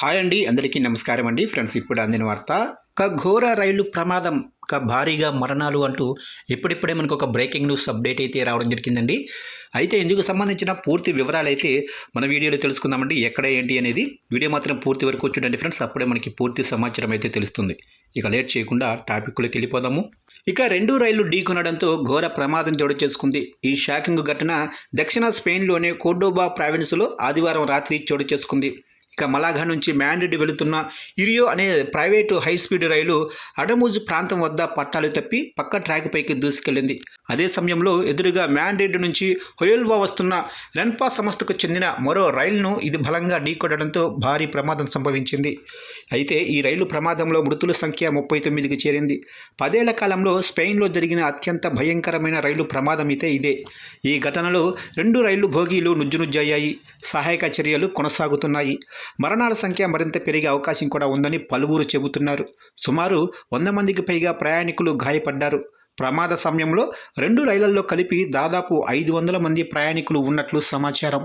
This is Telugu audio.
హాయ్ అండి, అందరికీ నమస్కారం అండి. ఫ్రెండ్స్, ఇప్పుడు అందిన వార్త ఘోర రైలు ప్రమాదం భారీగా మరణాలు అంటూ ఇప్పుడిప్పుడే మనకు ఒక బ్రేకింగ్ న్యూస్ అప్డేట్ అయితే రావడం జరిగిందండి. అయితే ఇందుకు సంబంధించిన పూర్తి వివరాలు అయితే మన వీడియోలో తెలుసుకుందామండి. ఎక్కడ ఏంటి అనేది వీడియో మాత్రం పూర్తి వరకు చూడండి ఫ్రెండ్స్, అప్పుడే మనకి పూర్తి సమాచారం అయితే తెలుస్తుంది. ఇక లేట్ చేయకుండా టాపిక్లోకి వెళ్ళిపోదాము. ఇక రెండు రైళ్లు ఢీకొనడంతో ఘోర ప్రమాదం చోటు చేసుకుంది. ఈ షాకింగ్ ఘటన దక్షిణ స్పెయిన్లోని కోర్డోబా ప్రావిన్స్లో ఆదివారం రాత్రి చోటు చేసుకుంది. ఇక మలాగా నుంచి మ్యాడ్రిడ్ వెళుతున్న ఇరియో అనే ప్రైవేటు హైస్పీడ్ రైలు అడమూజ్ ప్రాంతం వద్ద పట్టాలు తప్పి పక్క ట్రాక్ పైకి దూసుకెళ్లింది. అదే సమయంలో ఎదురుగా మ్యాడ్రిడ్ నుంచి హొయల్వా వస్తున్న రెన్పా సంస్థకు చెందిన మరో రైలును ఇది బలంగా ఢీకొనడంతో భారీ ప్రమాదం సంభవించింది. అయితే ఈ రైలు ప్రమాదంలో మృతుల సంఖ్య 39కి చేరింది. 10 ఏళ్ల కాలంలో స్పెయిన్లో జరిగిన అత్యంత భయంకరమైన రైలు ప్రమాదం అయితే ఇదే. ఈ ఘటనలో 2 రైలు బోగీలు నుజ్జునుజ్జయ్యాయి. సహాయక చర్యలు కొనసాగుతున్నాయి. మరణాల సంఖ్య మరింత పెరిగే అవకాశం కూడా ఉందని పలువురు చెబుతున్నారు. సుమారు 100 మందికి పైగా ప్రయాణికులు గాయపడ్డారు. ప్రమాద సమయంలో 2 రైళ్లలో కలిపి దాదాపు 500 మంది ప్రయాణికులు ఉన్నట్లు సమాచారం.